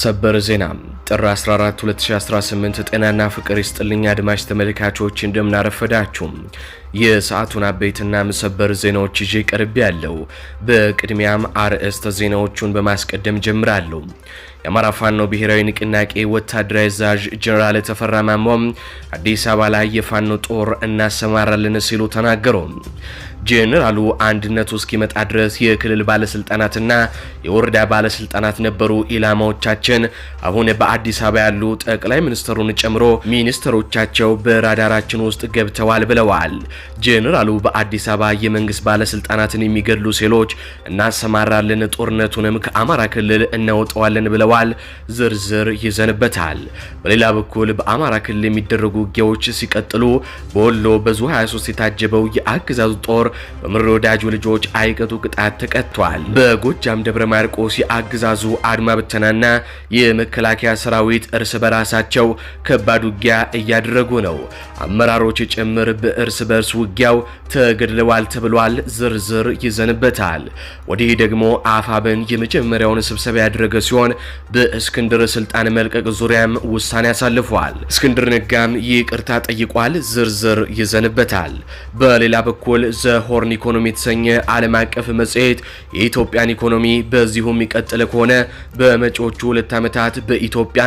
ሰበር ዜና ጥር 14 2018 ጤናና ፍቅር ይስጥልኝ አድማጭ ተመልካቾች እንደምናረፈዳችሁ የሰዓቱን አበይትና ሰበር ዜናዎች ይዤ ቀርብ ያለው። በቅድሚያም አርዕስተ ዜናዎቹን በማስቀደም ጀምራለሁ። የአማራ ፋኖ ብሔራዊ ንቅናቄ ወታደራዊ አዛዥ ጀነራል ተፈራ ማሞ አዲስ አበባ ላይ የፋኖ ጦር እናሰማራለን ሲሉ ተናገሩ። ጀነራሉ አንድነቱ እስኪመጣ ድረስ የክልል ባለስልጣናትና የወረዳ ባለስልጣናት ነበሩ ኢላማዎቻችን። አሁን በአዲስ አበባ ያሉ ጠቅላይ ሚኒስትሩን ጨምሮ ሚኒስትሮቻቸው በራዳራችን ውስጥ ገብተዋል ብለዋል። ጀነራሉ በአዲስ አበባ የመንግስት ባለስልጣናትን የሚገድሉ ሴሎች እናሰማራለን፣ ጦርነቱንም ከአማራ ክልል እናወጣዋለን ብለዋል። ዝርዝር ይዘንበታል። በሌላ በኩል በአማራ ክልል የሚደረጉ ውጊያዎች ሲቀጥሉ በወሎ በዙ 23 የታጀበው የአገዛዙ ጦር በምሬ ወዳጁ ልጆች አይቀጡ ቅጣት ተቀጥቷል። በጎጃም ደብረ ማርቆስ የአገዛዙ አድማ ብተናና የመከላከያ ሰራዊት እርስ በራሳቸው ከባድ ውጊያ እያደረጉ ነው። አመራሮች ጭምር በእርስ በርስ ውጊያው ተገድለዋል ተብሏል። ዝርዝር ይዘንበታል። ወዲህ ደግሞ አፋብን የመጀመሪያውን ስብሰባ ያደረገ ሲሆን በእስክንድር ስልጣን መልቀቅ ዙሪያም ውሳኔ አሳልፏል። እስክንድር ነጋም ይቅርታ ጠይቋል። ዝርዝር ይዘንበታል። በሌላ በኩል ዘሆርን ኢኮኖሚ የተሰኘ ዓለም አቀፍ መጽሔት የኢትዮጵያን ኢኮኖሚ በዚሁ የሚቀጥል ከሆነ በመጪዎቹ 2 ዓመታት በኢትዮጵያ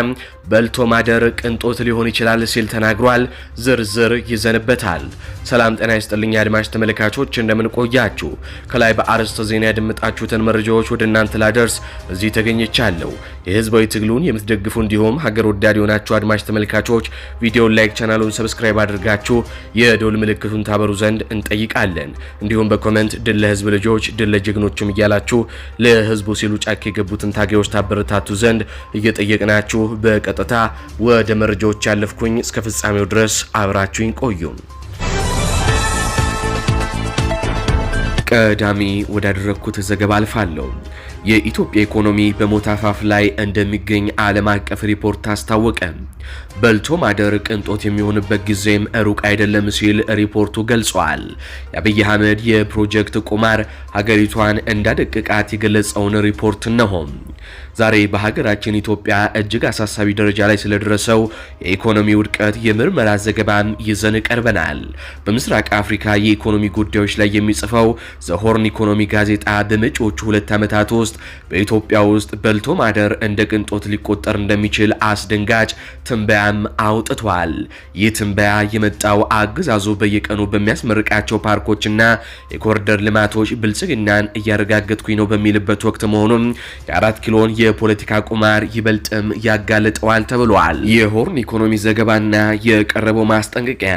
በልቶ ማደር ቅንጦት ሊሆን ይችላል ሲል ተናግሯል። ዝርዝር ይዘንበታል። ሰላም ጤና ይስጥልኝ አድማጭ ተመልካቾች እንደምን ቆያችሁ? ከላይ በአርዕስተ ዜና ያደመጣችሁትን መረጃዎች ወደ እናንተ ላደርስ እዚህ ተገኝቻለሁ። የህዝባዊ ትግሉን የምትደግፉ እንዲሁም ሀገር ወዳድ የሆናችሁ አድማጭ ተመልካቾች ቪዲዮውን ላይክ፣ ቻናሉን ሰብስክራይብ አድርጋችሁ የደውል ምልክቱን ታበሩ ዘንድ እንጠይቃለን። እንዲሁም በኮሜንት ድል ለህዝብ ልጆች ድል ለጀግኖችም እያላችሁ ለህዝቡ ሲሉ ጫካ የገቡትን ታጋዮች ታበረታቱ ዘንድ እየጠየቅናችሁ በቀጥታ ወደ መረጃዎች ያለፍኩኝ። እስከ ፍጻሜው ድረስ አብራችሁኝ ቆዩ። ቀዳሚ ወዳደረኩት ዘገባ አልፋለሁ። የኢትዮጵያ ኢኮኖሚ በሞት አፋፍ ላይ እንደሚገኝ ዓለም አቀፍ ሪፖርት አስታወቀ። በልቶ ማደር ቅንጦት የሚሆንበት ጊዜም ሩቅ አይደለም ሲል ሪፖርቱ ገልጿል። የአብይ አህመድ የፕሮጀክት ቁማር ሀገሪቷን እንዳደቀቃት የገለጸውን ሪፖርት ነው። ዛሬ በሀገራችን ኢትዮጵያ እጅግ አሳሳቢ ደረጃ ላይ ስለደረሰው የኢኮኖሚ ውድቀት የምርመራ ዘገባም ይዘን ቀርበናል። በምስራቅ አፍሪካ የኢኮኖሚ ጉዳዮች ላይ የሚጽፈው ዘሆርን ኢኮኖሚ ጋዜጣ በመጪዎቹ 2 ዓመታት ውስጥ በኢትዮጵያ ውስጥ በልቶ ማደር እንደ ቅንጦት ሊቆጠር እንደሚችል አስደንጋጭ ትንበያም አውጥቷል። ይህ ትንበያ የመጣው አገዛዙ በየቀኑ በሚያስመርቃቸው ፓርኮችና የኮሪደር ልማቶች ብልጽግናን እያረጋገጥኩኝ ነው በሚልበት ወቅት መሆኑን የ4 ኪሎን የፖለቲካ ቁማር ይበልጥም ያጋለጠዋል ተብሏል። የሆርን ኢኮኖሚ ዘገባና የቀረበው ማስጠንቀቂያ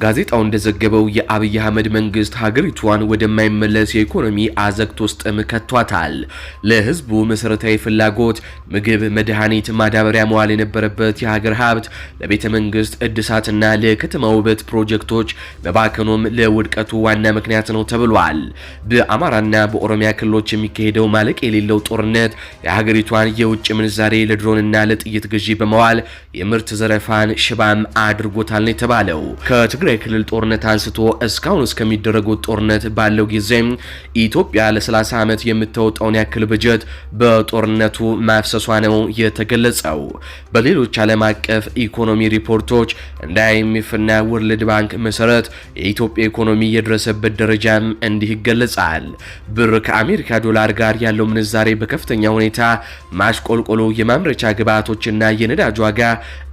ጋዜጣው እንደዘገበው የአብይ አህመድ መንግስት ሀገሪቷን ወደማይመለስ የኢኮኖሚ አዘቅት ውስጥም ከቷታል። ለህዝቡ መሰረታዊ ፍላጎት ምግብ፣ መድኃኒት፣ ማዳበሪያ መዋል የነበረበት የሀገር ሀብት ለቤተ መንግስት እድሳትና ለከተማ ውበት ፕሮጀክቶች መባከኑም ለውድቀቱ ዋና ምክንያት ነው ተብሏል። በአማራና በኦሮሚያ ክልሎች የሚካሄደው ማለቅ የሌለው ጦርነት የሀገሪቷን የውጭ ምንዛሬ ለድሮንና ለጥይት ግዢ በመዋል የምርት ዘረፋን ሽባም አድርጎታል ነው የተባለው። ከትግራይ ክልል ጦርነት አንስቶ እስካሁን እስከሚደረጉት ጦርነት ባለው ጊዜ ኢትዮጵያ ለ30 ዓመት የምታወጣውን ያክል በጀት በጦርነቱ ማፍሰሷ ነው የተገለጸው። በሌሎች ዓለም አቀፍ ኢኮኖሚ ሪፖርቶች እንደ IMF እና ወርልድ ባንክ መሰረት የኢትዮጵያ ኢኮኖሚ የደረሰበት ደረጃም እንዲህ ይገለጻል። ብር ከአሜሪካ ዶላር ጋር ያለው ምንዛሬ በከፍተኛ ሁኔታ ማሽቆልቆሉ የማምረቻ ግብዓቶችና የነዳጅ ዋጋ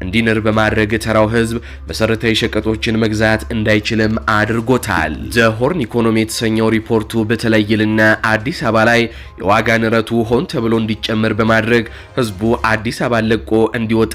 እንዲንር በማድረግ ተራው ህዝብ መሰረታዊ ሸቀጦችን መግዛት እንዳይችልም አድርጎታል። ዘሆርን ኢኮኖሚ የተሰኘው ሪፖርቱ በተለይልና አዲስ አበባ ላይ የዋጋ ንረቱ ሆን ተብሎ እንዲጨመር በማድረግ ህዝቡ አዲስ አበባ ለቆ እንዲወጣ፣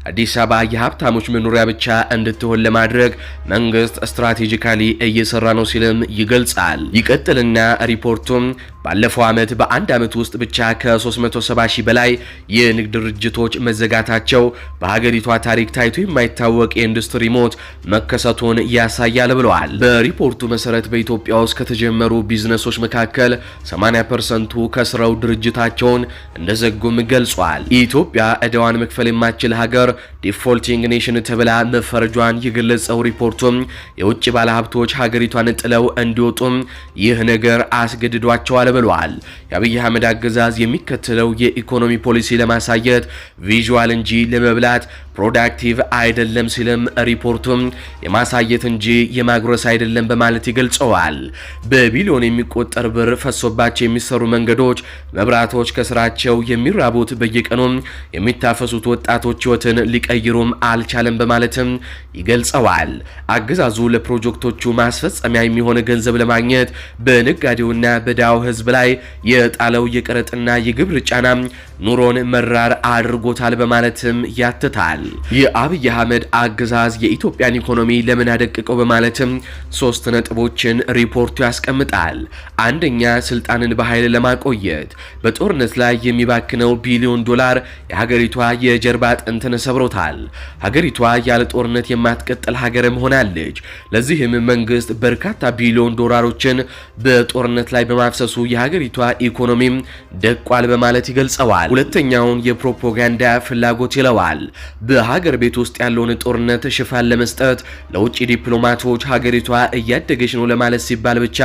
አዲስ አበባ የሀብታሞች መኖሪያ ብቻ እንድትሆን ለማድረግ መንግስት ስትራቴጂካሊ እየሰራ ነው ሲልም ይገልጻል። ይቀጥልና ሪፖርቱም ባለፈው ዓመት በአንድ ዓመት ውስጥ ብቻ ከ370 ሺህ በላይ የንግድ ድርጅቶች መዘጋታቸው በሀገሪቷ ታሪክ ታይቶ የማይታወቅ የኢንዱስትሪ ሞት መከሰቱን ያሳያል ብለዋል። በሪፖርቱ መሰረት በኢትዮጵያ ውስጥ ከተጀመሩ ቢዝነሶች መካከል 80%ቱ ከስራው ድርጅታቸውን እንደዘጉም ገልጿል። ኢትዮጵያ ዕዳዋን መክፈል የማትችል ሀገር ዲፎልቲንግ ኔሽን ተብላ መፈረጇን የገለጸው ሪፖርቱም የውጭ ባለሀብቶች ሀገሪቷን ጥለው እንዲወጡ ይህ ነገር አስገድዷቸዋል ብለዋል። የአብይ አህመድ አገዛዝ የሚከተለው የኢኮኖሚ ፖሊሲ ለማሳየት ቪዥዋል እንጂ ለመብላት ፕሮዳክቲቭ አይደለም ሲልም ሪፖርቱም የማሳየት እንጂ የማጉረስ አይደለም በማለት ይገልጸዋል። በቢሊዮን የሚቆጠር ብር ፈሶባቸው የሚሰሩ መንገዶች፣ መብራቶች ከስራቸው የሚራቡት በየቀኑ የሚታፈሱት ወጣቶች ህይወትን ሊቀይሩም አልቻለም በማለትም ይገልጸዋል። አገዛዙ ለፕሮጀክቶቹ ማስፈጸሚያ የሚሆን ገንዘብ ለማግኘት በነጋዴውና በዳው ህዝብ ላይ የጣለው የቀረጥና የግብር ጫና ኑሮን መራር አድርጎታል በማለትም ያትታል። የአብይ አህመድ አገዛዝ የኢትዮጵያን ኢኮኖሚ ለምን አደቀቀው በማለትም 3 ነጥቦችን ሪፖርቱ ያስቀምጣል። አንደኛ፣ ስልጣንን በኃይል ለማቆየት በጦርነት ላይ የሚባክነው ቢሊዮን ዶላር የሀገሪቷ የጀርባ አጥንትን ሰብሮታል። ሀገሪቷ ያለ ጦርነት የማትቀጥል ሀገርም ሆናለች። ለዚህም መንግስት በርካታ ቢሊዮን ዶላሮችን በጦርነት ላይ በማፍሰሱ የሀገሪቷ ኢኮኖሚም ደቋል በማለት ይገልጸዋል። ሁለተኛውን የፕሮፓጋንዳ ፍላጎት ይለዋል። በሀገር ቤት ውስጥ ያለውን ጦርነት ሽፋን ለመስጠት ለውጭ ዲፕሎማቶች ሀገሪቷ እያደገች ነው ለማለት ሲባል ብቻ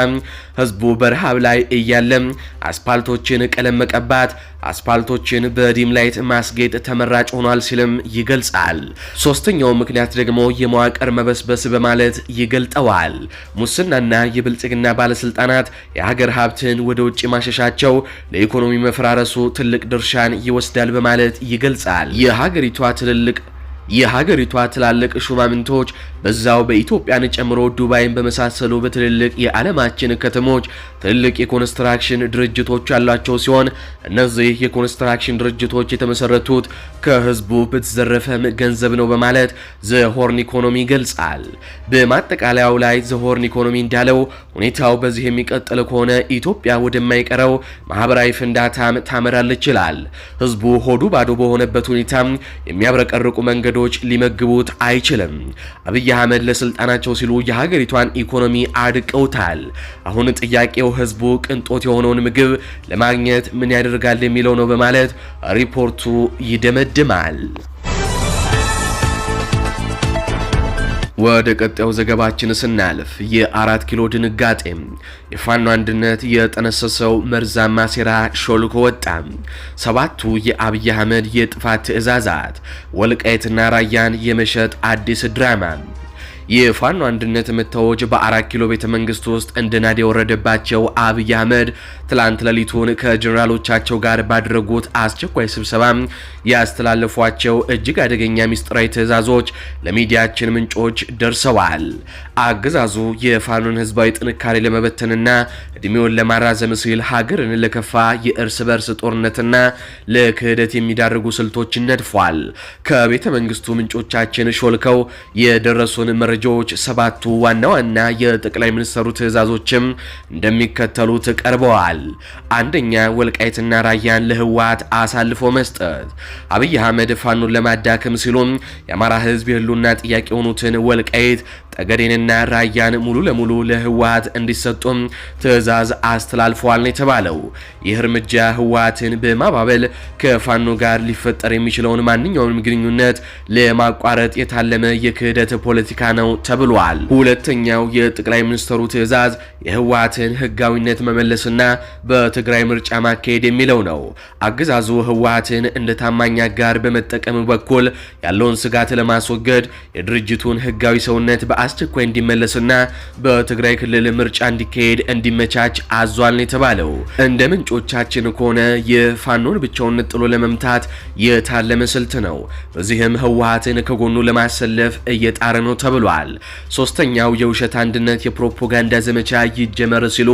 ህዝቡ በረሃብ ላይ እያለም አስፓልቶችን ቀለም መቀባት፣ አስፓልቶችን በዲም ላይት ማስጌጥ ተመራጭ ሆኗል ሲልም ይገልጻል። ሶስተኛው ምክንያት ደግሞ የመዋቅር መበስበስ በማለት ይገልጠዋል። ሙስናና የብልጽግና ባለስልጣናት የሀገር ሀብትን ወደ ውጭ ማሸሻቸው ለኢኮኖሚ መፈራረሱ ትልቅ ድርሻን ይወስዳል በማለት ይገልጻል። የሀገሪቷ ትላልቅ ሹማምንቶች በዛው በኢትዮጵያን ጨምሮ ዱባይን በመሳሰሉ በትልልቅ የዓለማችን ከተሞች ትልልቅ የኮንስትራክሽን ድርጅቶች ያሏቸው ሲሆን እነዚህ የኮንስትራክሽን ድርጅቶች የተመሰረቱት ከህዝቡ በተዘረፈም ገንዘብ ነው በማለት ዘሆርን ኢኮኖሚ ይገልጻል። በማጠቃለያው ላይ ዘሆርን ኢኮኖሚ እንዳለው ሁኔታው በዚህ የሚቀጥል ከሆነ ኢትዮጵያ ወደማይቀረው ማህበራዊ ፍንዳታም ታመራለች ይላል። ህዝቡ ሆዱ ባዶ በሆነበት ሁኔታ የሚያብረቀርቁ መንገዶች ሊመግቡት አይችልም። አብይ አህመድ ለስልጣናቸው ሲሉ የሀገሪቷን ኢኮኖሚ አድቀውታል። አሁን ጥያቄው ህዝቡ ቅንጦት የሆነውን ምግብ ለማግኘት ምን ያደርጋል የሚለው ነው በማለት ሪፖርቱ ይደመድማል። ወደ ቀጣዩ ዘገባችን ስናልፍ የ4 ኪሎ ድንጋጤ የፋኖ አንድነት የጠነሰሰው መርዛማ ሴራ ሾልኮ ወጣ። 7ቱ የአብይ አህመድ የጥፋት ትዕዛዛት፣ ወልቃይትና ራያን የመሸጥ አዲስ ድራማ። የፋኖ አንድነት መታወጅ በ4 ኪሎ ቤተ መንግስት ውስጥ እንደ ናድ የወረደባቸው አብይ አህመድ ትላንት ሌሊቱን ከጀነራሎቻቸው ጋር ባደረጉት አስቸኳይ ስብሰባ ያስተላለፏቸው እጅግ አደገኛ ሚስጥራዊ ትዕዛዞች ለሚዲያችን ምንጮች ደርሰዋል። አገዛዙ የፋኖን ህዝባዊ ጥንካሬ ለመበተንና እድሜውን ለማራዘም ሲል ሀገርን ለከፋ የእርስ በርስ ጦርነትና ለክህደት የሚዳርጉ ስልቶችን ነድፏል። ከቤተ መንግስቱ ምንጮቻችን ሾልከው የደረሱን መረጃዎች 7ቱ ዋና ዋና የጠቅላይ ሚኒስትሩ ትዕዛዞችም እንደሚከተሉት ቀርበዋል። አንደኛ፣ ወልቃይትና ራያን ለህወሓት አሳልፎ መስጠት። አብይ አህመድ ፋኖን ለማዳከም ሲሉም የአማራ ህዝብ የህልውና ጥያቄ የሆኑትን ወልቃይት ጠገዴንና ራያን ሙሉ ለሙሉ ለህወሓት እንዲሰጡም ትዕዛዝ አስተላልፈዋል ነው የተባለው። ይህ እርምጃ ህወሓትን በማባበል ከፋኖ ጋር ሊፈጠር የሚችለውን ማንኛውንም ግንኙነት ለማቋረጥ የታለመ የክህደት ፖለቲካ ነው ተብሏል። ሁለተኛው የጠቅላይ ሚኒስትሩ ትዕዛዝ የህወሓትን ህጋዊነት መመለስና በትግራይ ምርጫ ማካሄድ የሚለው ነው። አገዛዙ ህወሓትን እንደ ታማኝ አጋር በመጠቀም በኩል ያለውን ስጋት ለማስወገድ የድርጅቱን ህጋዊ ሰውነት በአስቸኳይ እንዲመለስና በትግራይ ክልል ምርጫ እንዲካሄድ እንዲመቻች አዟል ነው የተባለው። እንደ ምንጮቻችን ከሆነ የፋኖን ብቻውን ጥሎ ለመምታት የታለመ ስልት ነው። በዚህም ህወሓትን ከጎኑ ለማሰለፍ እየጣረ ነው ተብሏል። ሶስተኛው የውሸት አንድነት የፕሮፓጋንዳ ዘመቻ ይጀመር ሲሉ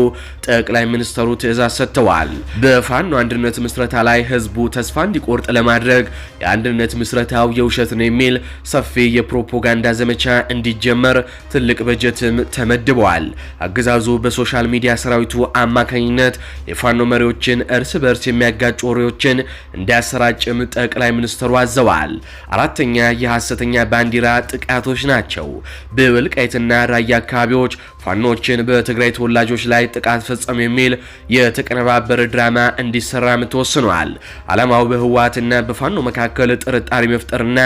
ጠቅላይ ሚኒስትሩ ትዕዛዝ ሰጥተዋል። በፋኖ አንድነት ምስረታ ላይ ህዝቡ ተስፋ እንዲቆርጥ ለማድረግ የአንድነት ምስረታው የውሸት ነው የሚል ሰፊ የፕሮፓጋንዳ ዘመቻ እንዲጀመር ትልቅ በጀትም ተመድበዋል። አገዛዙ በሶሻል ሚዲያ ሰራዊቱ አማካኝነት የፋኖ መሪዎችን እርስ በርስ የሚያጋጩ ወሬዎችን እንዲያሰራጭም ጠቅላይ ሚኒስትሩ አዘዋል። አራተኛ የሐሰተኛ ባንዲራ ጥቃቶች ናቸው። በወልቃይትና ራያ አካባቢዎች ፋኖችን በትግራይ ተወላጆች ላይ ጥቃት ፈጸሙ የሚል የተቀነባበረ ድራማ እንዲሰራም ተወስኗል። ዓላማው በህወሓትና በፋኖ መካከል ጥርጣሬ መፍጠርና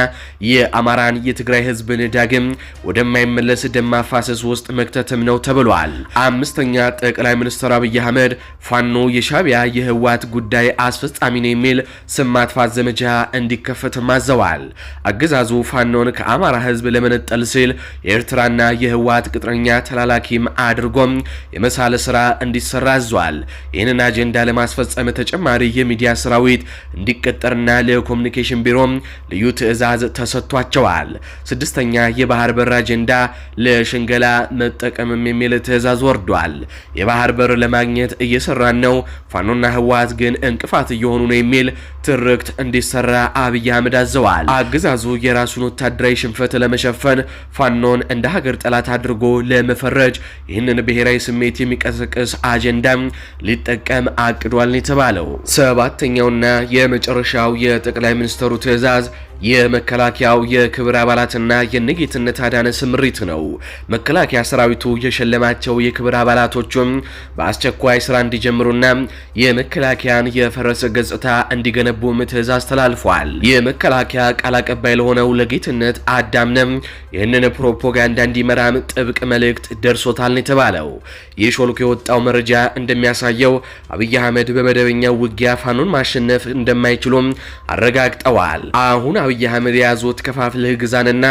የአማራን የትግራይ ህዝብን ዳግም ወደማይመለስ ደም ማፋሰስ ውስጥ መክተትም ነው ተብሏል። አምስተኛ ጠቅላይ ሚኒስትር አብይ አህመድ ፋኖ የሻዕቢያ የህወሓት ጉዳይ አስፈጻሚ ነው የሚል ስም ማጥፋት ዘመቻ እንዲከፈት ማዘዋል። አገዛዙ ፋኖን ከአማራ ህዝብ ለመነጠል ሲል የኤርትራና የህወሓት ቅጥረኛ ተላላኪም አድርጎም የመሳለ ስራ እንዲሰራ አዟል። ይህንን አጀንዳ ለማስፈጸም ተጨማሪ የሚዲያ ሰራዊት እንዲቀጠርና ለኮሙኒኬሽን ቢሮ ልዩ ትዕዛዝ ተሰጥቷቸዋል። ስድስተኛ የባህር በር አጀንዳ ለሽንገላ መጠቀምም የሚል ትዕዛዝ ወርዷል። የባህር በር ለማግኘት እየሰራን ነው፣ ፋኖና ህወሓት ግን እንቅፋት እየሆኑ ነው የሚል ትርክት እንዲሰራ አብይ አህመድ አዘዋል። አገዛዙ የራሱን ወታደራዊ ሽንፈት ለመሸፈን ፋኖን እንደ ሀገር ጠላት አድርጎ ለመፈረጅ ይህንን ብሔራዊ ስሜት የሚቀሰቅስ አጀንዳ ሊጠቀም አቅዷል የተባለው። ሰባተኛውና የመጨረሻው የጠቅላይ ሚኒስትሩ ትዕዛዝ የመከላከያው የክብር አባላትና የነጌትነት አዳነ ስምሪት ነው። መከላከያ ሰራዊቱ የሸለማቸው የክብር አባላቶቹም በአስቸኳይ ስራ እንዲጀምሩና የመከላከያን የፈረሰ ገጽታ እንዲገነቡም ትዕዛዝ ተላልፏል። የመከላከያ ቃል አቀባይ ለሆነው ለጌትነት አዳምነም ይህንን ፕሮፓጋንዳ እንዲመራም ጥብቅ መልእክት ደርሶታል የተባለው። ይህ ሾልኮ የወጣው መረጃ እንደሚያሳየው አብይ አህመድ በመደበኛው ውጊያ ፋኖን ማሸነፍ እንደማይችሉም አረጋግጠዋል። አሁን አብይ አህመድ የያዙት ከፋፍለህ ግዛንና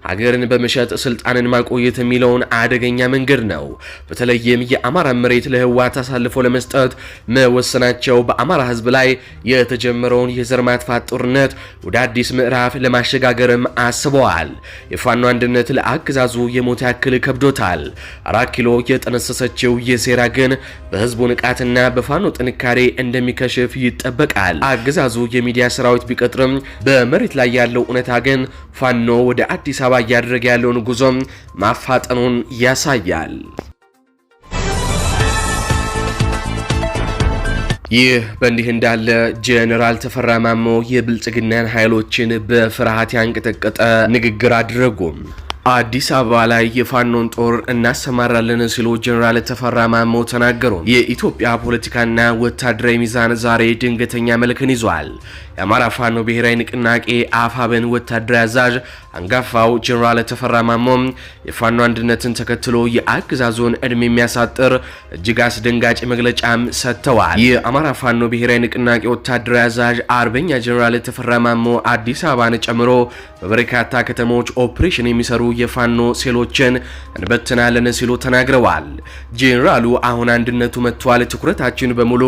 ሀገርን በመሸጥ ስልጣንን ማቆየት የሚለውን አደገኛ መንገድ ነው። በተለይም የአማራ መሬት ለህወሓት አሳልፎ ለመስጠት መወሰናቸው በአማራ ህዝብ ላይ የተጀመረውን የዘር ማጥፋት ጦርነት ወደ አዲስ ምዕራፍ ለማሸጋገርም አስበዋል። የፋኖ አንድነት ለአገዛዙ የሞት ያክል ከብዶታል። 4 ኪሎ የጠነሰሰችው የሴራ ግን በህዝቡ ንቃትና በፋኖ ጥንካሬ እንደሚከሽፍ ይጠበቃል። አገዛዙ የሚዲያ ሰራዊት ቢቀጥርም በመሬት ላይ ያለው እውነታ ግን ፋኖ ወደ አዲስ አበባ እያደረገ ያለውን ጉዞም ማፋጠኑን ያሳያል። ይህ በእንዲህ እንዳለ ጄኔራል ተፈራ ማሞ የብልጽግናን ኃይሎችን በፍርሃት ያንቀጠቀጠ ንግግር አድርጉ። አዲስ አበባ ላይ የፋኖን ጦር እናሰማራለን ሲሉ ጄኔራል ተፈራ ማሞ ተናገሩ። የኢትዮጵያ ፖለቲካና ወታደራዊ ሚዛን ዛሬ ድንገተኛ መልክን ይዟል። የአማራ ፋኖ ብሔራዊ ንቅናቄ አፋብን ወታደራዊ አዛዥ አንጋፋው ጄኔራል ተፈራ ማሞ የፋኖ አንድነትን ተከትሎ የአገዛዙን እድሜ የሚያሳጥር እጅግ አስደንጋጭ መግለጫም ሰጥተዋል። የአማራ ፋኖ ብሔራዊ ንቅናቄ ወታደራዊ አዛዥ አርበኛ ጄኔራል ተፈራ ማሞ አዲስ አበባን ጨምሮ በበርካታ ከተሞች ኦፕሬሽን የሚሰሩ የፋኖ ሴሎችን እንበትናለን ሲሉ ተናግረዋል። ጄኔራሉ አሁን አንድነቱ መጥቷል፣ ትኩረታችን በሙሉ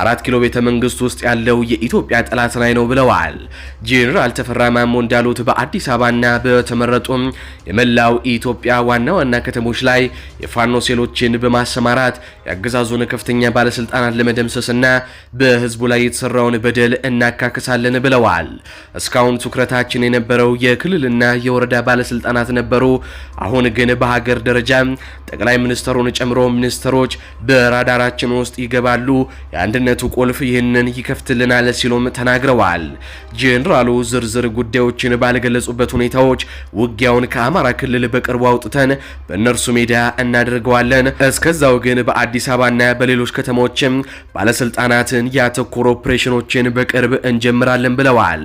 4 ኪሎ ቤተ መንግስት ውስጥ ያለው የኢትዮጵያ ጠላት ላይ ነው ብለዋል። ጄኔራል ተፈራ ማሞ እንዳሉት በአዲስ አበባና በተመረጡም የመላው ኢትዮጵያ ዋና ዋና ከተሞች ላይ የፋኖ ሴሎችን በማሰማራት የአገዛዙን ከፍተኛ ባለስልጣናት ለመደምሰስና በህዝቡ ላይ የተሰራውን በደል እናካክሳለን ብለዋል። እስካሁን ትኩረታችን የነበረው የክልልና የወረዳ ባለስልጣናት ነበሩ። አሁን ግን በሀገር ደረጃ ጠቅላይ ሚኒስትሩን ጨምሮ ሚኒስትሮች በራዳራችን ውስጥ ይገባሉ። የአንድነቱ ቁልፍ ይህንን ይከፍትልናል ሲሉም ተናግረዋል። ጄኔራሉ ዝርዝር ጉዳዮችን ባልገለጹበት ሁኔታዎች ውጊያውን ከአማራ ክልል በቅርቡ አውጥተን በእነርሱ ሜዳ እናደርገዋለን፣ እስከዛው ግን በአዲስ አበባና በሌሎች ከተሞችም ባለስልጣናትን ያተኮሩ ኦፕሬሽኖችን በቅርብ እንጀምራለን ብለዋል።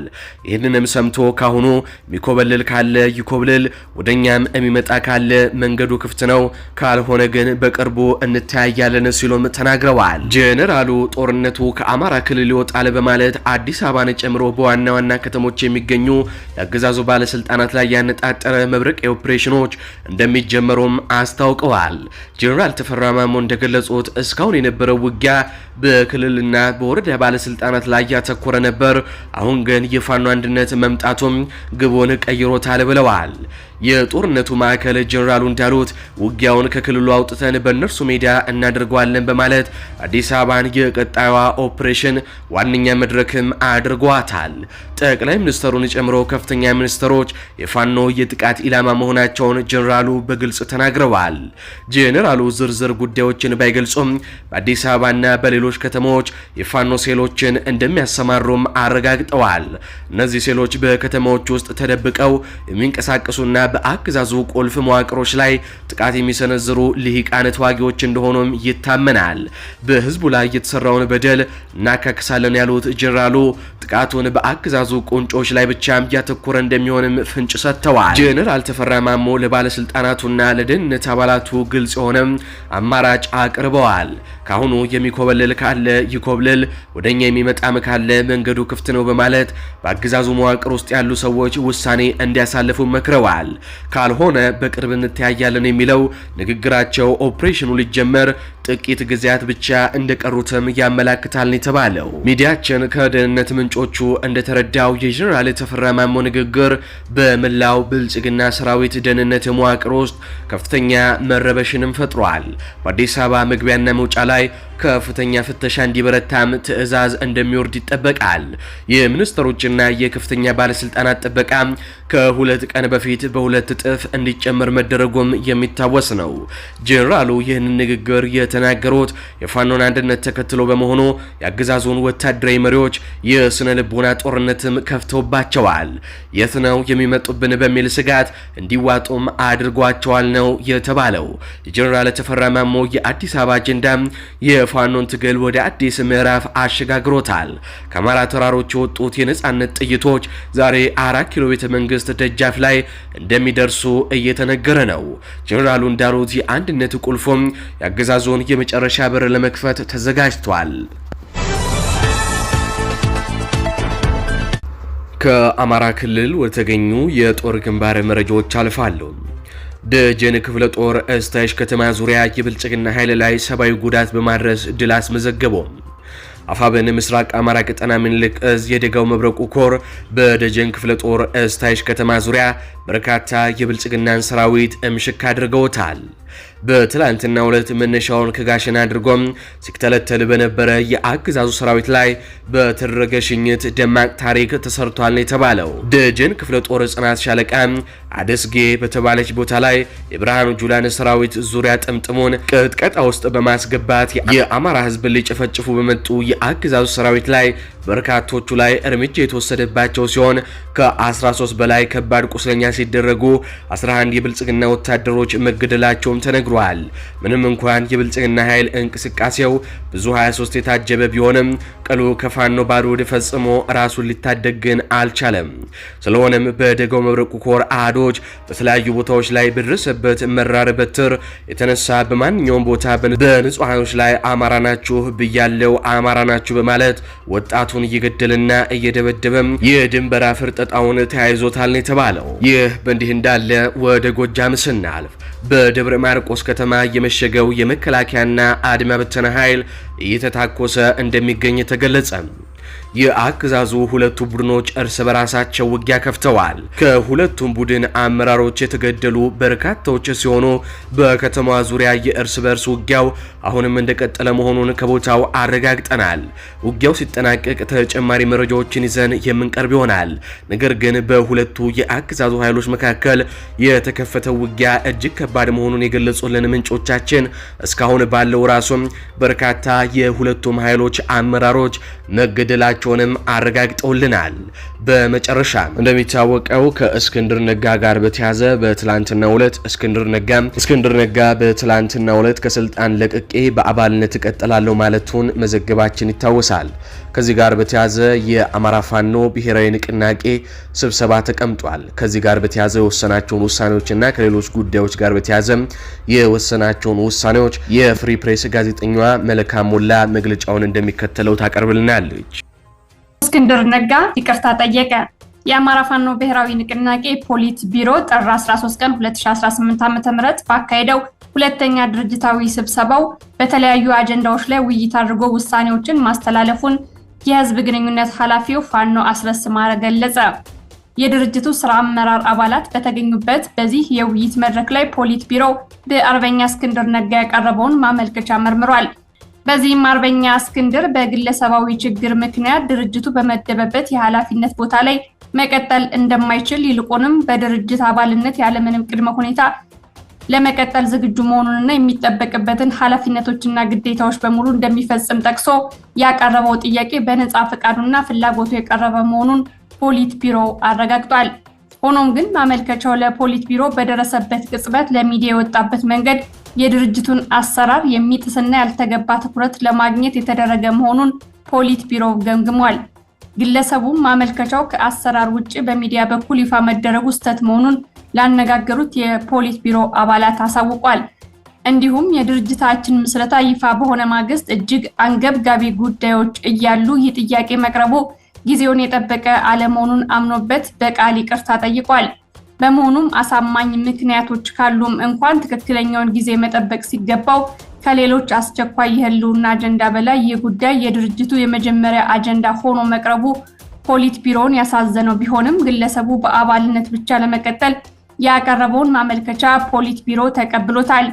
ይህንንም ሰምቶ ካሁኑ የሚኮበልል ካለ ይኮብልል፣ ወደኛም የሚመጣ ካለ መንገዱ ክፍት ነው፣ ካልሆነ ግን በቅርቡ እንተያያለን ሲሉም ተናግረዋል። ጄኔራሉ ጦርነቱ ከአማራ ክልል ይወጣል በማለት አዲስ አበባን ጨምሮ በዋና ዋና ከተሞች የሚገኙ የአገዛዙ ባለስልጣናት ላይ ያነጣጠረ መብረቂያ ኦፕሬሽኖች እንደሚጀመሩም አስታውቀዋል። ጄኔራል ተፈራ ማሞ እንደገለጹት እስካሁን የነበረው ውጊያ በክልልና በወረዳ ባለስልጣናት ላይ ያተኮረ ነበር። አሁን ግን የፋኖ አንድነት መምጣቱም ግቡን ቀይሮታል ብለዋል። የጦርነቱ ማዕከል ጄኔራሉ እንዳሉት ውጊያውን ከክልሉ አውጥተን በእነርሱ ሜዳ እናደርገዋለን በማለት አዲስ አበባን የቀጣዩዋ ኦፕሬሽን ዋነኛ መድረክም አድርጓታል። ጠቅላይ ሚኒስትሩን ጨምሮ ከፍተኛ ሚኒስትሮች የፋኖ የጥቃት ኢላማ መሆናቸውን ጄኔራሉ በግልጽ ተናግረዋል። ጄኔራሉ ዝርዝር ጉዳዮችን ባይገልጹም በአዲስ አበባና በሌሎች ከተሞች የፋኖ ሴሎችን እንደሚያሰማሩም አረጋግጠዋል። እነዚህ ሴሎች በከተሞች ውስጥ ተደብቀው የሚንቀሳቀሱና በአገዛዙ ቁልፍ መዋቅሮች ላይ ጥቃት የሚሰነዝሩ ልሂቃን ተዋጊዎች እንደሆኑም ይታመናል። በህዝቡ ላይ የተሰራውን በደል እናካክሳለን ያሉት ጀነራሉ ጥቃቱን በአገዛዙ ቁንጮች ላይ ብቻ ያተኮረ እንደሚሆንም ፍንጭ ሰጥተዋል። ጀነራል ተፈራ ማሞ ለባለስልጣናቱና ለደህንነት አባላቱ ግልጽ የሆነ አማራጭ አቅርበዋል። ካሁኑ የሚኮበልል ካለ ይኮብልል፣ ወደኛ የሚመጣም ካለ መንገዱ ክፍት ነው በማለት በአገዛዙ መዋቅር ውስጥ ያሉ ሰዎች ውሳኔ እንዲያሳልፉ መክረዋል። ካልሆነ በቅርብ እንተያያለን የሚለው ንግግራቸው ኦፕሬሽኑ ሊጀመር ጥቂት ጊዜያት ብቻ እንደቀሩትም ያመላክታል የተባለው ሚዲያችን ከደህንነት ምንጮቹ እንደተረዳው የጀነራል ተፈራ ማሞ ንግግር በመላው ብልጽግና ሰራዊት ደህንነት መዋቅር ውስጥ ከፍተኛ መረበሽንም ፈጥሯል። በአዲስ አበባ መግቢያና መውጫ ላይ ከፍተኛ ፍተሻ እንዲበረታም ትዕዛዝ እንደሚወርድ ይጠበቃል። የሚኒስትሮችና የከፍተኛ ባለስልጣናት ጥበቃ ከሁለት ቀን በፊት በሁለት እጥፍ እንዲጨመር መደረጉም የሚታወስ ነው። ጀነራሉ ይህንን ንግግር የተናገሩት የፋኖን አንድነት ተከትሎ በመሆኑ የአገዛዙን ወታደራዊ መሪዎች የስነ ልቦና ጦርነትም ከፍተውባቸዋል። የት ነው የሚመጡብን በሚል ስጋት እንዲዋጡም አድርጓቸዋል ነው የተባለው። የጀነራል ተፈራ ማሞ የአዲስ አበባ አጀንዳ የፋኖን ትግል ወደ አዲስ ምዕራፍ አሸጋግሮታል። ከአማራ ተራሮች የወጡት የነጻነት ጥይቶች ዛሬ 4 ኪሎ ቤተ መንግስት ደጃፍ ላይ እንደሚደርሱ እየተነገረ ነው። ጀነራሉ እንዳሉት የአንድነት ቁልፎም የአገዛዙን የመጨረሻ በር ለመክፈት ተዘጋጅቷል። ከአማራ ክልል ወደተገኙ የጦር ግንባር መረጃዎች አልፋሉ። ደጀን ክፍለ ጦር እስታይሽ ከተማ ዙሪያ የብልጽግና ኃይል ላይ ሰብአዊ ጉዳት በማድረስ ድል አስመዘገበው። አፋብኃኝ ምስራቅ አማራ ቀጠና ምኒልክ እዝ የደጋው መብረቁ ኮር በደጀን ክፍለ ጦር እስታይሽ ከተማ ዙሪያ በርካታ የብልጽግናን ሰራዊት እምሽክ አድርገውታል። በትላንትናው ዕለት መነሻውን ከጋሸና አድርጎም ሲከተለተል በነበረ የአገዛዙ ሰራዊት ላይ በተደረገ ሽኝት ደማቅ ታሪክ ተሰርቷል የተባለው ደጀን ክፍለ ጦር ጽናት ሻለቃ አደስጌ በተባለች ቦታ ላይ የብርሃኑ ጁላን ሰራዊት ዙሪያ ጥምጥሙን ቅጥቀጣ ውስጥ በማስገባት የአማራ ህዝብ ሊጨፈጭፉ በመጡ የአገዛዙ ሰራዊት ላይ በርካቶቹ ላይ እርምጃ የተወሰደባቸው ሲሆን ከ13 በላይ ከባድ ቁስለኛ ሲደረጉ 11 የብልጽግና ወታደሮች መገደላቸውም ተነግሯል። ምንም እንኳን የብልጽግና ኃይል እንቅስቃሴው ብዙ 23 የታጀበ ቢሆንም ቀሉ ከፋኖ ባሩድ ፈጽሞ ራሱን ሊታደግ ግን አልቻለም። ስለሆነም በደጋው መብረቁ ኮር አህዶች በተለያዩ ቦታዎች ላይ በደረሰበት መራር በትር የተነሳ በማንኛውም ቦታ በንጹሃኖች ላይ አማራ ናችሁ ብያለው አማራ ናችሁ በማለት ወጣቱን እየገደለና እየደበደበም የድንበር ፍርጠጣውን ተያይዞታል ነው የተባለው። ይህ በእንዲህ እንዳለ ወደ ጎጃም ስናልፍ በደብረ ማርቆስ ከተማ የመሸገው የመከላከያና አድማ በተና ኃይል እየተታኮሰ እንደሚገኝ ተገለጸ። የአገዛዙ ሁለቱ ቡድኖች እርስ በራሳቸው ውጊያ ከፍተዋል። ከሁለቱም ቡድን አመራሮች የተገደሉ በርካታዎች ሲሆኑ በከተማዋ ዙሪያ የእርስ በርስ ውጊያው አሁንም እንደቀጠለ መሆኑን ከቦታው አረጋግጠናል። ውጊያው ሲጠናቀቅ ተጨማሪ መረጃዎችን ይዘን የምንቀርብ ይሆናል። ነገር ግን በሁለቱ የአገዛዙ ኃይሎች መካከል የተከፈተው ውጊያ እጅግ ከባድ መሆኑን የገለጹልን ምንጮቻችን እስካሁን ባለው ራሱም በርካታ የሁለቱም ኃይሎች አመራሮች መገደላቸው ሆነም አረጋግጠውልናል። በመጨረሻ እንደሚታወቀው ከእስክንድር ነጋ ጋር በተያዘ በትላንትናው ዕለት እስክንድር ነጋ በትላንትናው ዕለት ከስልጣን ለቅቄ በአባልነት እቀጥላለሁ ማለቱን መዘገባችን ይታወሳል። ከዚህ ጋር በተያዘ የአማራ ፋኖ ብሔራዊ ንቅናቄ ስብሰባ ተቀምጧል። ከዚህ ጋር በተያዘ የወሰናቸውን ውሳኔዎችና ከሌሎች ጉዳዮች ጋር በተያዘ የወሰናቸውን ውሳኔዎች የፍሪ ፕሬስ ጋዜጠኛዋ መልካም ሞላ መግለጫውን እንደሚከተለው ታቀርብልናለች። እስክንድር ነጋ ይቅርታ ጠየቀ። የአማራ ፋኖ ብሔራዊ ንቅናቄ ፖሊት ቢሮ ጥር 13 ቀን 2018 ዓ.ም ባካሄደው ሁለተኛ ድርጅታዊ ስብሰባው በተለያዩ አጀንዳዎች ላይ ውይይት አድርጎ ውሳኔዎችን ማስተላለፉን የህዝብ ግንኙነት ኃላፊው ፋኖ አስረስ ማረ ገለጸ። የድርጅቱ ስራ አመራር አባላት በተገኙበት በዚህ የውይይት መድረክ ላይ ፖሊት ቢሮ በአርበኛ እስክንድር ነጋ ያቀረበውን ማመልከቻ መርምሯል። በዚህም አርበኛ እስክንድር በግለሰባዊ ችግር ምክንያት ድርጅቱ በመደበበት የኃላፊነት ቦታ ላይ መቀጠል እንደማይችል ይልቁንም በድርጅት አባልነት ያለምንም ቅድመ ሁኔታ ለመቀጠል ዝግጁ መሆኑንና የሚጠበቅበትን ኃላፊነቶችና ግዴታዎች በሙሉ እንደሚፈጽም ጠቅሶ ያቀረበው ጥያቄ በነጻ ፈቃዱና ፍላጎቱ የቀረበ መሆኑን ፖሊት ቢሮ አረጋግጧል። ሆኖም ግን ማመልከቻው ለፖሊት ቢሮ በደረሰበት ቅጽበት ለሚዲያ የወጣበት መንገድ የድርጅቱን አሰራር የሚጥስና ያልተገባ ትኩረት ለማግኘት የተደረገ መሆኑን ፖሊት ቢሮ ገምግሟል። ግለሰቡ ማመልከቻው ከአሰራር ውጪ በሚዲያ በኩል ይፋ መደረጉ ስህተት መሆኑን ላነጋገሩት የፖሊት ቢሮ አባላት አሳውቋል። እንዲሁም የድርጅታችን ምስረታ ይፋ በሆነ ማግስት እጅግ አንገብጋቢ ጉዳዮች እያሉ ይህ ጥያቄ መቅረቡ ጊዜውን የጠበቀ አለመሆኑን አምኖበት በቃል ይቅርታ ጠይቋል። በመሆኑም አሳማኝ ምክንያቶች ካሉም እንኳን ትክክለኛውን ጊዜ መጠበቅ ሲገባው ከሌሎች አስቸኳይ የህልውና አጀንዳ በላይ ይህ ጉዳይ የድርጅቱ የመጀመሪያ አጀንዳ ሆኖ መቅረቡ ፖሊት ቢሮውን ያሳዘነው ቢሆንም ግለሰቡ በአባልነት ብቻ ለመቀጠል ያቀረበውን ማመልከቻ ፖሊት ቢሮ ተቀብሎታል።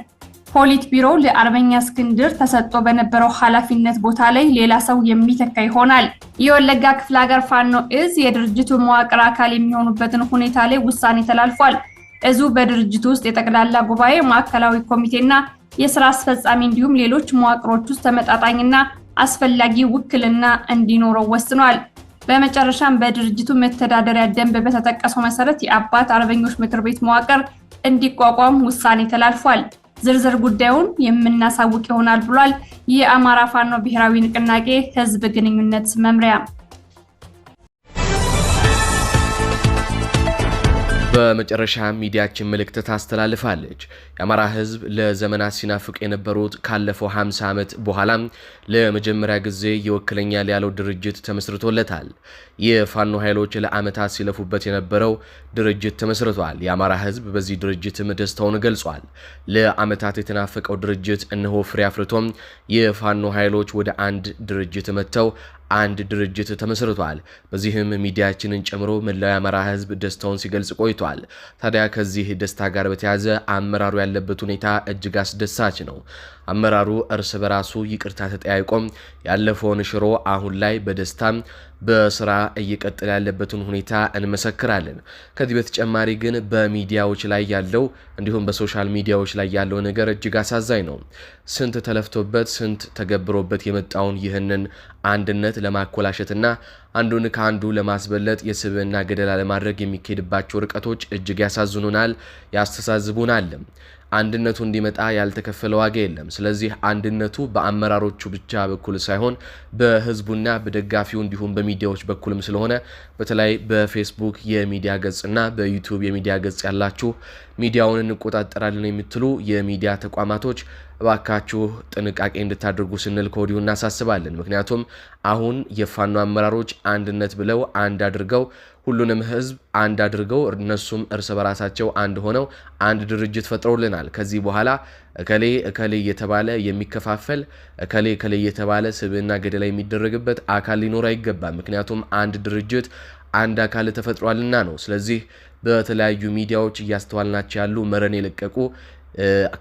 ፖሊት ቢሮ ለአርበኛ እስክንድር ተሰጥቶ በነበረው ኃላፊነት ቦታ ላይ ሌላ ሰው የሚተካ ይሆናል። የወለጋ ክፍለ ሀገር ፋኖ እዝ የድርጅቱ መዋቅር አካል የሚሆኑበትን ሁኔታ ላይ ውሳኔ ተላልፏል። እዙ በድርጅቱ ውስጥ የጠቅላላ ጉባኤ፣ ማዕከላዊ ኮሚቴና የስራ አስፈጻሚ እንዲሁም ሌሎች መዋቅሮች ውስጥ ተመጣጣኝና አስፈላጊ ውክልና እንዲኖረው ወስኗል። በመጨረሻም በድርጅቱ መተዳደሪያ ደንብ በተጠቀሰው መሰረት የአባት አርበኞች ምክር ቤት መዋቅር እንዲቋቋም ውሳኔ ተላልፏል። ዝርዝር ጉዳዩን የምናሳውቅ ይሆናል ብሏል የአማራ ፋኖ ብሔራዊ ንቅናቄ ህዝብ ግንኙነት መምሪያ። በመጨረሻ ሚዲያችን መልእክት ታስተላልፋለች። የአማራ ህዝብ ለዘመናት ሲናፍቅ የነበሩት ካለፈው 50 ዓመት በኋላ ለመጀመሪያ ጊዜ ይወክለኛል ያለው ድርጅት ተመስርቶለታል። የፋኖ ኃይሎች ለዓመታት ሲለፉበት የነበረው ድርጅት ተመስርቷል። የአማራ ህዝብ በዚህ ድርጅትም ደስታውን ገልጿል። ለዓመታት የተናፈቀው ድርጅት እነሆ ፍሬ አፍርቶም የፋኖ ኃይሎች ወደ አንድ ድርጅት መጥተው አንድ ድርጅት ተመስርቷል። በዚህም ሚዲያችንን ጨምሮ መላው የአማራ ህዝብ ደስታውን ሲገልጽ ቆይቷል። ታዲያ ከዚህ ደስታ ጋር በተያያዘ አመራሩ ያለበት ሁኔታ እጅግ አስደሳች ነው። አመራሩ እርስ በራሱ ይቅርታ ተጠያይቆም ያለፈውን ሽሮ አሁን ላይ በደስታ በስራ እየቀጠለ ያለበትን ሁኔታ እንመሰክራለን። ከዚህ በተጨማሪ ግን በሚዲያዎች ላይ ያለው እንዲሁም በሶሻል ሚዲያዎች ላይ ያለው ነገር እጅግ አሳዛኝ ነው። ስንት ተለፍቶበት ስንት ተገብሮበት የመጣውን ይህንን አንድነት ለማኮላሸትና አንዱን ከአንዱ ለማስበለጥ የስብዕና ገደላ ለማድረግ የሚካሄድባቸው ርቀቶች እጅግ ያሳዝኑናል፣ ያስተሳዝቡናል። አንድነቱ እንዲመጣ ያልተከፈለ ዋጋ የለም። ስለዚህ አንድነቱ በአመራሮቹ ብቻ በኩል ሳይሆን በህዝቡና በደጋፊው እንዲሁም በሚዲያዎች በኩልም ስለሆነ በተለይ በፌስቡክ የሚዲያ ገጽና በዩቲዩብ የሚዲያ ገጽ ያላችሁ ሚዲያውን እንቆጣጠራለን የምትሉ የሚዲያ ተቋማቶች እባካችሁ ጥንቃቄ እንድታደርጉ ስንል ከወዲሁ እናሳስባለን። ምክንያቱም አሁን የፋኖ አመራሮች አንድነት ብለው አንድ አድርገው ሁሉንም ህዝብ አንድ አድርገው እነሱም እርስ በራሳቸው አንድ ሆነው አንድ ድርጅት ፈጥረውልናል። ከዚህ በኋላ እከሌ እከሌ እየተባለ የሚከፋፈል እከሌ እከሌ እየተባለ ስብዕና ገደላ የሚደረግበት አካል ሊኖር አይገባም። ምክንያቱም አንድ ድርጅት አንድ አካል ተፈጥሯልና ነው። ስለዚህ በተለያዩ ሚዲያዎች እያስተዋልናቸው ያሉ መረን የለቀቁ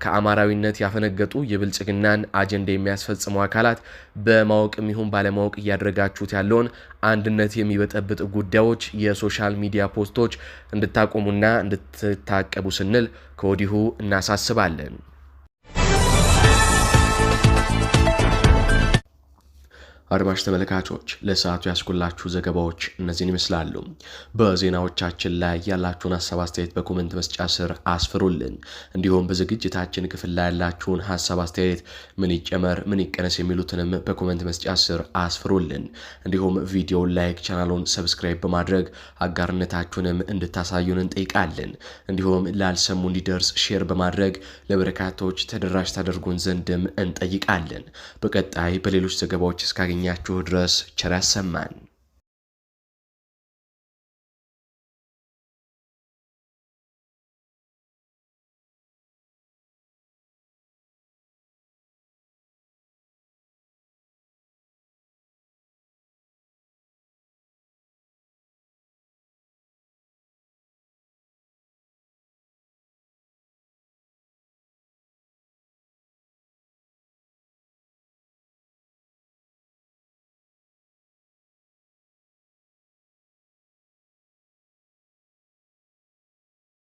ከአማራዊነት ያፈነገጡ የብልጽግናን አጀንዳ የሚያስፈጽሙ አካላት በማወቅም ይሁን ባለማወቅ እያደረጋችሁት ያለውን አንድነት የሚበጠብጥ ጉዳዮች፣ የሶሻል ሚዲያ ፖስቶች እንድታቆሙና እንድትታቀቡ ስንል ከወዲሁ እናሳስባለን። አድማጭ ተመልካቾች ለሰዓቱ ያስኩላችሁ ዘገባዎች እነዚህን ይመስላሉ። በዜናዎቻችን ላይ ያላችሁን ሀሳብ አስተያየት በኮሜንት መስጫ ስር አስፍሩልን። እንዲሁም በዝግጅታችን ክፍል ላይ ያላችሁን ሀሳብ አስተያየት ምን ይጨመር ምን ይቀነስ የሚሉትንም በኮሜንት መስጫ ስር አስፍሩልን። እንዲሁም ቪዲዮውን ላይክ፣ ቻናሉን ሰብስክራይብ በማድረግ አጋርነታችሁንም እንድታሳዩን እንጠይቃለን። እንዲሁም ላልሰሙ እንዲደርስ ሼር በማድረግ ለበርካቶች ተደራሽ ታደርጉን ዘንድም እንጠይቃለን። በቀጣይ በሌሎች ዘገባዎች እስካገኛችሁ ድረስ ቸር ያሰማን።